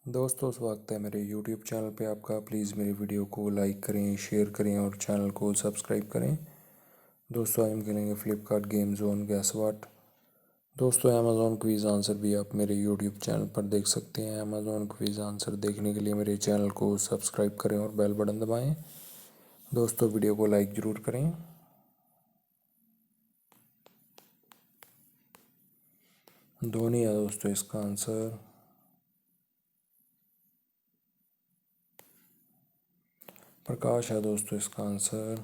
दोस्तों स्वागत है मेरे YouTube चैनल पे आपका। प्लीज़ मेरी वीडियो को लाइक करें, शेयर करें और चैनल को सब्सक्राइब करें। दोस्तों हम खेलेंगे Flipkart game zone gas what. दोस्तों अमेज़ॉन क्विज आंसर भी आप मेरे YouTube चैनल पर देख सकते हैं। अमेज़ॉन क्विज आंसर देखने के लिए मेरे चैनल को सब्सक्राइब करें और बेल बटन दबाएँ। दोस्तों वीडियो को लाइक ज़रूर करें। धोनी है दोस्तों इसका आंसर। प्रकाश है दोस्तों इसका आंसर।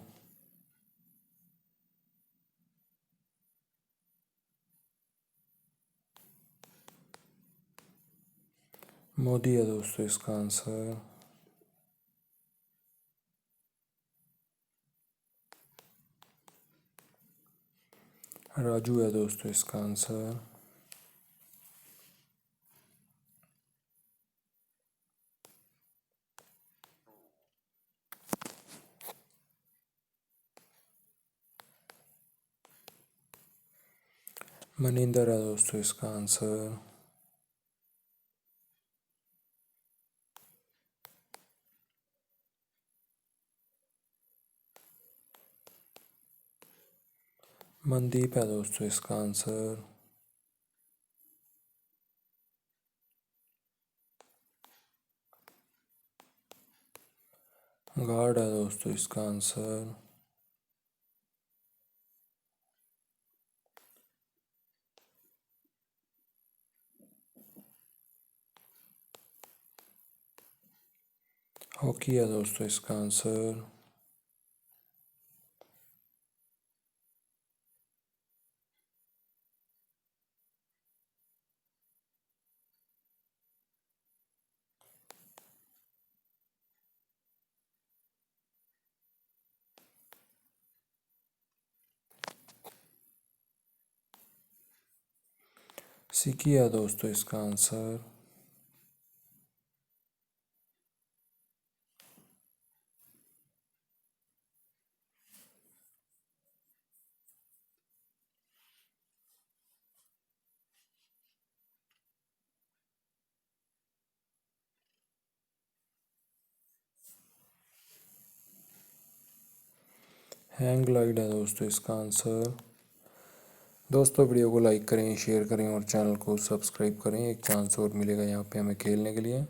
मोदी है दोस्तों इसका आंसर। राजू है दोस्तों इसका आंसर। मनिंदर है दोस्तों इसका आंसर। मनदीप है दोस्तों इसका आंसर। गार्ड है दोस्तों इसका आंसर। हॉकी है दोस्तों इसका आंसर। सिकी है दोस्तों इसका आंसर। हैंग ग्लाइड है दोस्तों इसका आंसर। दोस्तों वीडियो को लाइक करें, शेयर करें और चैनल को सब्सक्राइब करें। एक चांस और मिलेगा यहाँ पे हमें खेलने के लिए।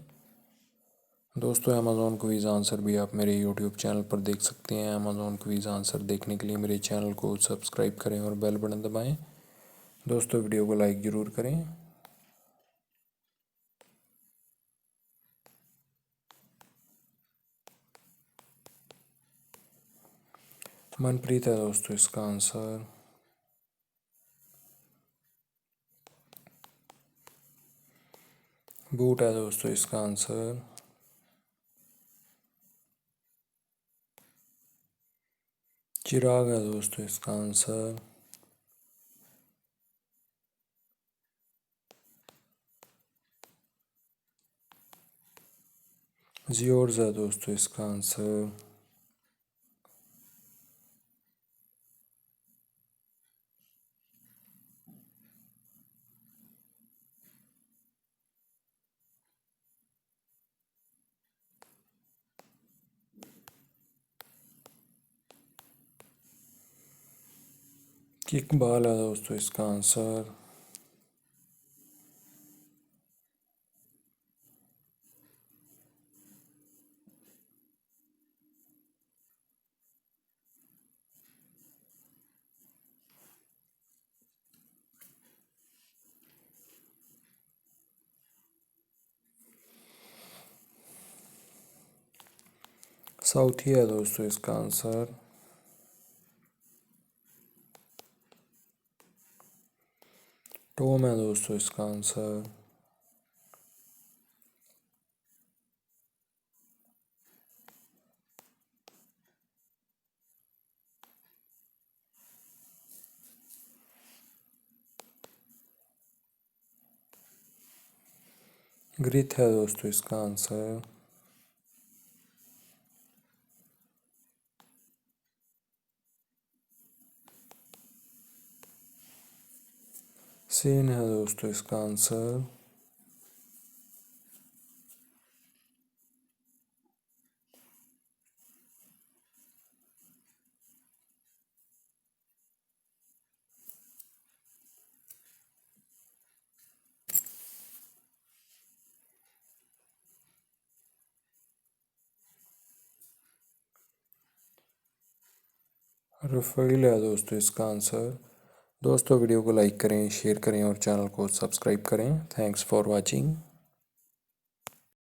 दोस्तों अमेज़ॉन क्विज आंसर भी आप मेरे यूट्यूब चैनल पर देख सकते हैं। अमेज़ॉन क्विज आंसर देखने के लिए मेरे चैनल को सब्सक्राइब करें और बेल बटन दबाएं। दोस्तों वीडियो को लाइक ज़रूर करें। मनप्रीत है दोस्तों इसका आंसर। बूट है दोस्तों इसका आंसर। चिराग है दोस्तों इसका आंसर। जियोर्स है दोस्तों इसका आंसर। किक बाल है दोस्तों इसका आंसर। साउथी है दोस्तों इसका आंसर। टॉम है दोस्तों इसका आंसर। ग्रिथ है दोस्तों इसका आंसर। सीन है दोस्तों इसका आंसर। रफ़ील है दोस्तों इसका आंसर। दोस्तों वीडियो को लाइक करें, शेयर करें और चैनल को सब्सक्राइब करें। Thanks for watching.